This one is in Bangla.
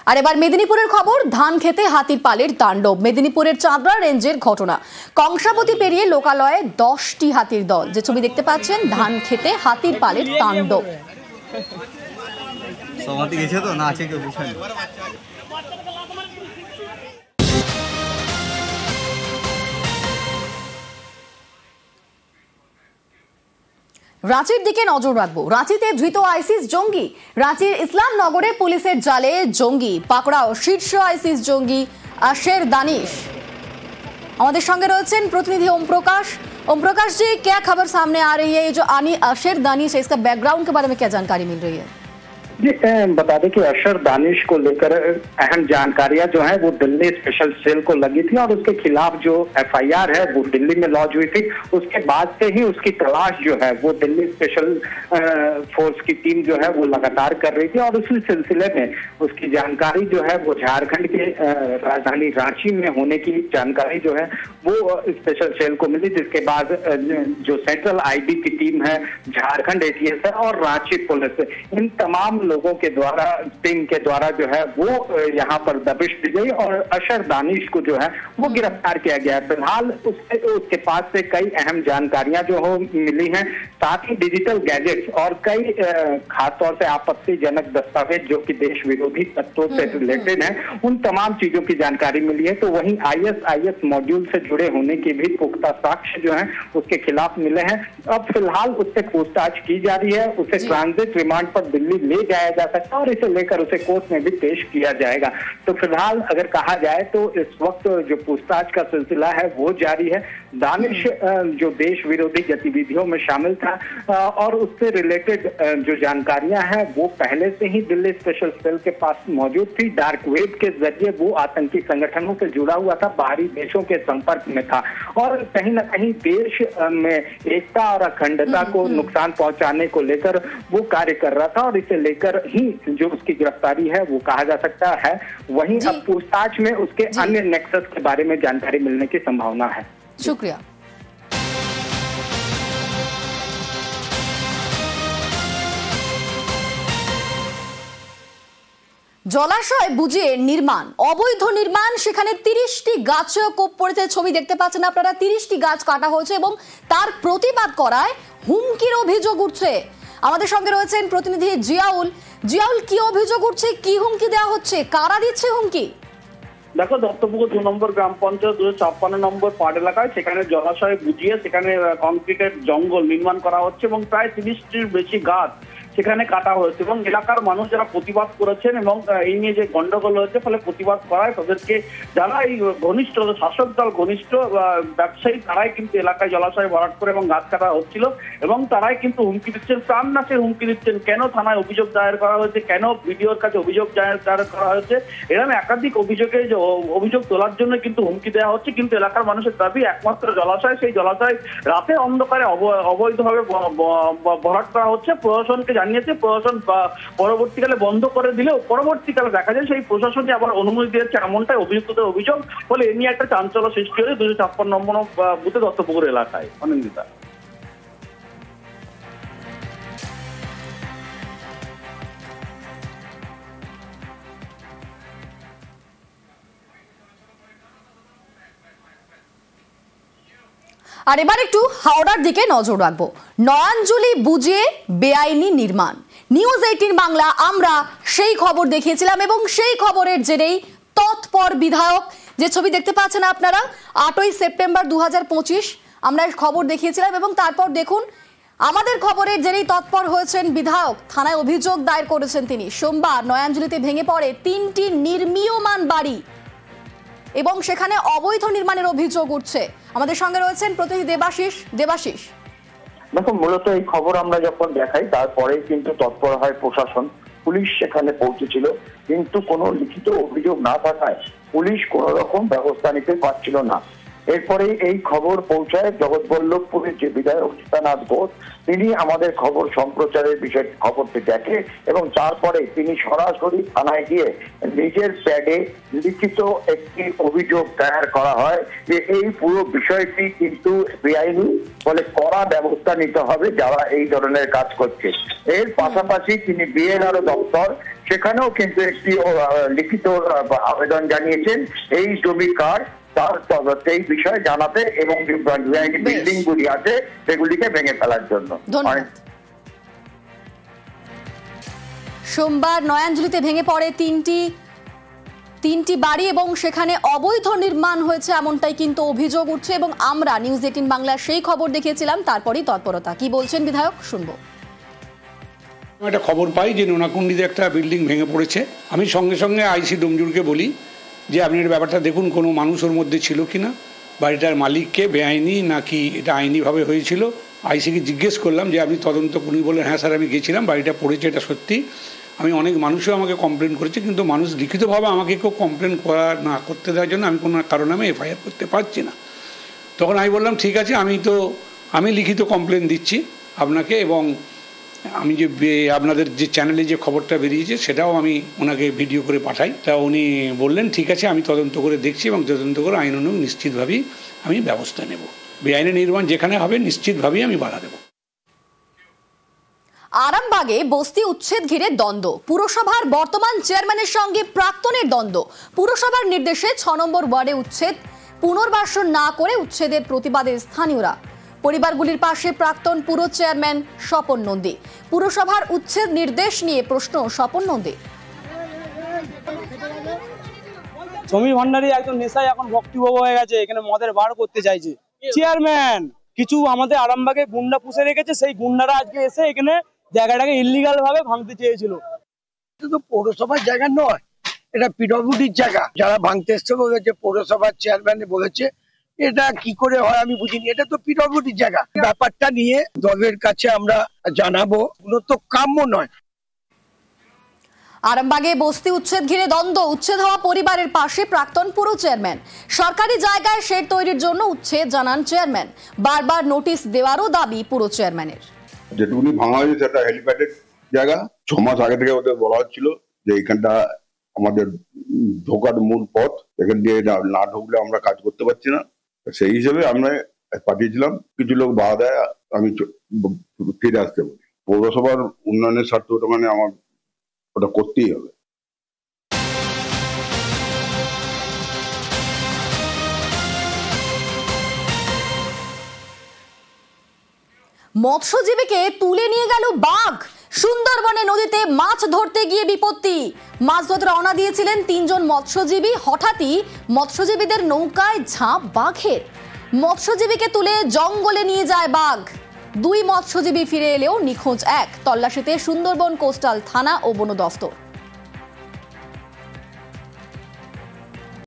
আর এবার মেদিনীপুরের খবর, ধান খেতে হাতির পালের তাণ্ডব। মেদিনীপুরের চাঁদরা রেঞ্জের ঘটনা। কংসাবতী পেরিয়ে লোকালয়ে 10টি হাতির দল। যে ছবি দেখতে পাচ্ছেন, ধান খেতে হাতির পালের তাণ্ডব। রাঁচির দিকে নজর রাখবো। রাঁচিতে ধৃত আইসিস জঙ্গি। রাঁচির ইসলামনগরে পুলিশের জালে জঙ্গি পাকড়াও শীর্ষ আইসিস জঙ্গি আশের दानिश। हमारे संगे रहे प्रतिनिधि ओम प्रकाश जी, क्या खबर सामने आ रही है? ये जो आशेर दानिश है, इसका बैकग्राउंड के बारे में क्या जानकारी मिल रही है? जी बता दें कि अशर दानिश को लेकर अहम जानकारियां जो है वो दिल्ली स्पेशल सेल को लगी थी और उसके खिलाफ जो एफआईआर है वो दिल्ली में लॉन्च हुई थी। उसके बाद से ही उसकी तलाश जो है वो दिल्ली स्पेशल फोर्स की टीम जो है वो लगातार कर रही थी और उसी सिलसिले में उसकी जानकारी जो है वो झारखंड के राजधानी रांची में होने की जानकारी जो है वो स्पेशल सेल को मिली, जिसके बाद जो सेंट्रल आईबी की टीम है, झारखंड एटीएस है और रांची पुलिस, इन तमाम लोगों के द्वारा टीम के द्वारा जो है वो यहाँ पर दबिश दी गई और अशर दानिश को जो है वो गिरफ्तार किया गया है। फिलहाल उसके पास से कई अहम जानकारियां जो हो मिली हैं, साथ ही डिजिटल गैजेट्स और कई खासतौर से आपत्तिजनक दस्तावेज जो कि देश विरोधी तत्वों से रिलेटेड हैं, उन तमाम चीजों की जानकारी मिली है। तो वहीं आईएसआईएस मॉड्यूल से जुड़े होने की भी पुख्ता साक्ष्य जो है उसके खिलाफ मिले हैं। अब फिलहाल उससे पूछताछ की जा रही है, उसे ट्रांजिट रिमांड पर दिल्ली ले जाया जा सकता है और इसे लेकर उसे कोर्ट में भी पेश किया जाएगा। तो फिलहाल अगर कहा जाए तो इस वक्त जो पूछताछ का सिलसिला है वो जारी है। दानिश जो देश विरोधी गतिविधियों में शामिल था और उससे रिलेटेड जो जानकारियां हैं वो पहले से ही दिल्ली स्पेशल सेल के पास मौजूद थी। डार्क वेब के जरिए वो आतंकी संगठनों से जुड़ा हुआ था, बाहरी देशों के संपर्क में था और कहीं न कहीं देश में एकता और अखंडता को नुकसान पहुंचाने को लेकर वो कार्य कर रहा था और इसे लेकर ही जो उसकी गिरफ्तारी है वो कहा जा सकता है। वहीं अब पूछताछ में उसके अन्य नेक्सस के बारे में जानकारी मिलने की संभावना है। शुक्रिया। জলাশয় বুঝিয়ে নির্মাণ, অবৈধ নির্মাণ, সেখানে 30টি গাছ কোপ পড়েছে। ছবি দেখতে পাচ্ছেন আপনারা, 30টি গাছ কাটা হয়েছে এবং তার প্রতিবাদ করায় হুমকির অভিযোগ উঠছে। আমাদের সঙ্গে রয়েছেন প্রতিনিধি জিয়াউল। জিয়াউল, কি অভিযোগ উঠছে, কি হুমকি দেওয়া হচ্ছে, কারা দিচ্ছে হুমকি? দেখো, দত্তপুকুর 2 নম্বর গ্রাম পঞ্চায়েত 256 নম্বর পাড় এলাকায় সেখানে জলাশয় বুঝিয়ে সেখানে কংক্রিটের জঙ্গল নির্মাণ করা হচ্ছে এবং প্রায় 30টির বেশি গাছ সেখানে কাটা হয়েছে এবং এলাকার মানুষ যারা প্রতিবাদ করেছেন এবং এই নিয়ে যে গন্ডগোল হয়েছে ফলে প্রতিবাদ করায় তাদেরকে যারা এই ঘনিষ্ঠ শাসক দল ঘনিষ্ঠ ব্যবসায়ী তারাই কিন্তু এলাকায় জলাশয় ভরাট করে এবং গাছ কাটা হচ্ছিল এবং তারাই কিন্তু হুমকি দিচ্ছেন, প্রাণনাশের হুমকি দিচ্ছেন। কেন থানায় অভিযোগ দায়ের করা হয়েছে, কেন বিডিওর কাছে অভিযোগ দায়ের করা হয়েছে, এরকম একাধিক অভিযোগ তোলার জন্য কিন্তু হুমকি দেওয়া হচ্ছে। কিন্তু এলাকার মানুষের দাবি একমাত্র জলাশয়, সেই জলাশয় রাতে অন্ধকারে অবৈধভাবে ভরাট করা হচ্ছে। প্রশাসনকে জানিয়েছে, প্রশাসন পরবর্তীকালে বন্ধ করে দিলেও পরবর্তীকালে দেখা যায় সেই প্রশাসনই আবার অনুমতি দিয়েছে, এমনটাই অভিযুক্তদের অভিযোগ। ফলে এ নিয়ে একটা চাঞ্চল্য সৃষ্টি হয়েছে 256 নম্বর বুথে দত্তপুকুর এলাকায়। অনিন্দিতা। আর এবার একটু হাওড়ার দিকে নজর রাখবো। নয়াঞ্জলি বুঝিয়ে বেআইনি নির্মাণ। নিউজ 18 বাংলা আমরা সেই খবর দেখিয়েছিলাম এবং সেই খবরের জেরেই তৎপর বিধায়ক। যে ছবি দেখতে পাচ্ছেন আপনারা, 8ই সেপ্টেম্বর 2025 আমরা খবর দেখিয়েছিলাম এবং তারপর দেখুন আমাদের খবরের জেরেই তৎপর হয়েছেন বিধায়ক। থানায় অভিযোগ দায়ের করেছেন তিনি। সোমবার নয়াঞ্জলিতে ভেঙে পড়ে 3টি নির্মীয়মান বাড়ি এবং সেখানে অবৈধ নির্মাণের অভিযোগ উঠছে। আমাদের সঙ্গে রয়েছেন প্রতিনিধি দেবাশিস। দেখো, মূলত এই খবর আমরা যখন দেখাই তারপরেই কিন্তু তৎপর হয় প্রশাসন। পুলিশ সেখানে পৌঁছেছিল, কিন্তু কোনো লিখিত অভিযোগ না থাকায় পুলিশ কোনো রকম ব্যবস্থা নিতে পারছিল না। এরপরে এই খবর পৌঁছায় জগৎবল্লভপুরের যে বিধায়ক সীতানাথ ঘোষ, তিনি আমাদের খবর সম্প্রচারের বিষয়ে খবরটি দেখে এবং তারপরে তিনি সরাসরি থানায় গিয়ে নিজের প্যাডে লিখিত একটি অভিযোগ দায়ের করা হয় যে এই পুরো বিষয়টি কিন্তু বেআইনি, ফলে কড়া ব্যবস্থা নিতে হবে যারা এই ধরনের কাজ করছে। এর পাশাপাশি তিনি বিএলআরও দপ্তর সেখানেও কিন্তু একটি লিখিত আবেদন জানিয়েছেন এই জমি কার তার সেই বিষয়ে জানাতে এবং বিল্ডিং গুলি আছে সেগুলিকে ভেঙে ফেলার জন্য। সোমবার নয়াঞ্জলিতে ভেঙে পড়ে তিনটি বাড়ি এবং সেখানে অবৈধ নির্মাণ হয়েছে এমনটাই কিন্তু অভিযোগ উঠছে এবং আমরা নিউজ 18 বাংলা সেই খবর দেখিয়েছিলাম, তারপরই তৎপরতা। কি বলছেন বিধায়ক শুনবো। একটা খবর পাই যে নোনাকুন্ডিতে একটা বিল্ডিং ভেঙে পড়েছে। আমি সঙ্গে সঙ্গে আইসি ডোমজুরকে বলি যে আপনি এর ব্যাপারটা দেখুন, কোনো মানুষ ওর মধ্যে ছিল কিনা, বাড়িটার মালিককে বেআইনি নাকি এটা আইনিভাবে হয়েছিল। আইসিকে জিজ্ঞেস করলাম যে আপনি তদন্ত করুন, বললেন হ্যাঁ স্যার আমি গেছিলাম, বাড়িটা পড়েছে এটা সত্যি। আমি অনেক মানুষও আমাকে কমপ্লেন করেছি, কিন্তু মানুষ লিখিতভাবে আমাকে কেউ কমপ্লেন না করতে দেওয়ার জন্য আমি কোনো কারণে আমি এফআইআর করতে পারছি না। তখন আমি বললাম ঠিক আছে, আমি লিখিত কমপ্লেন দিচ্ছি আপনাকে, এবং আমি যে আপনাদের যে চ্যানেলে যে খবরটা বেরিয়েছে সেটাও আমি ওনাকে ভিডিও করে পাঠাই। তা উনি বললেন ঠিক আছে আমি তদন্ত করে দেখছি এবং তদন্ত করে আইনানুগ নিশ্চিতভাবেই আমি ব্যবস্থা নেব। বেআইনি নির্মাণ যেখানে হবে নিশ্চিতভাবেই আমি বাধা দেব। আরামবাগে বস্তি উচ্ছেদ ঘিরে দ্বন্দ্ব, পুরসভার বর্তমান চেয়ারম্যানের সঙ্গে প্রাক্তনের দ্বন্দ্ব। পুরসভার নির্দেশে 6 নম্বর ওয়ার্ডে উচ্ছেদ পুনর্বাসন না করে উচ্ছেদের প্রতিবাদে স্থানীয়রা। পরিবারগুলির পাশে প্রাক্তন পুর চেয়ারম্যান স্বপন নন্দী। পুরসভার উচ্ছেদ নির্দেশ নিয়ে প্রশ্ন স্বপন নন্দী। সমীর ভান্ডারী একজন নেশায় এখন ভক্তিবাবু হয়ে গেছে, এখানে মদের বার করতে চাইছে। চেয়ারম্যান কিছু আমাদের আরামবাগে গুন্ডা পুষে রেখেছে, সেই গুন্ডারা আজকে এসে এখানে জায়গাটাকে ইল্লিগাল ভাবে ভাঙতে চেয়েছিল। এটা তো পৌরসভার জায়গা নয়, এটা পিডব্লিউডির জায়গা। যারা ভাঙতে এসছে বলেছে, পৌরসভার চেয়ারম্যান বলেছে, এটা কি করে হয় আমি বুঝিনি। এটা তো পিডব্লিউডির জায়গা। ব্যাপারটা নিয়ে দলের কাছে আমরা জানাবো, এগুলো তো কাম্য নয়। আরামবাগে বস্তি উচ্ছেদ ঘিরে দ্বন্দ্ব, উচ্ছেদ হওয়া পরিবারের পাশে প্রাক্তন পুর চেয়ারম্যান। সরকারি জায়গায় শেড তৈরির জন্য উচ্ছেদ জানান চেয়ারম্যান, বারবার নোটিশ দেওয়ারও দাবি পুর চেয়ারম্যানের। যেটুকুনি ভাঙা হয়েছে সেটা হেলিপ্যাডের জায়গা। 6 মাস আগে থেকে ওদের বলা হচ্ছিল যে এখানটা আমাদের ঢোকার মূল পথ, এখান দিয়ে না ঢুকলে আমরা কাজ করতে পারছি না। সেই হিসেবে আমরা পাঠিয়েছিলাম, কিছু লোক বাধা দেয়, আমি ফিরে আসতে বলি। পৌরসভার উন্নয়নের স্বার্থে ওটা মানে আমার ওটা করতেই হবে। মৎস্যজীবীকে তুলে নিয়ে গেল বাঘ। সুন্দরবনে নদীতে মাছ ধরতে গিয়ে বিপত্তি। মাছ ধরতে রওনা দিয়েছিলেন 3 জন মৎস্যজীবী, হঠাৎই মৎস্যজীবীদের নৌকায় ঝাঁপ বাঘের। মৎস্যজীবীকে তুলে জঙ্গলে নিয়ে যায় বাঘ। 2 মৎস্যজীবী ফিরে এলেও নিখোঁজ 1। তল্লাশিতে সুন্দরবন কোস্টাল থানা ও বন দফতর।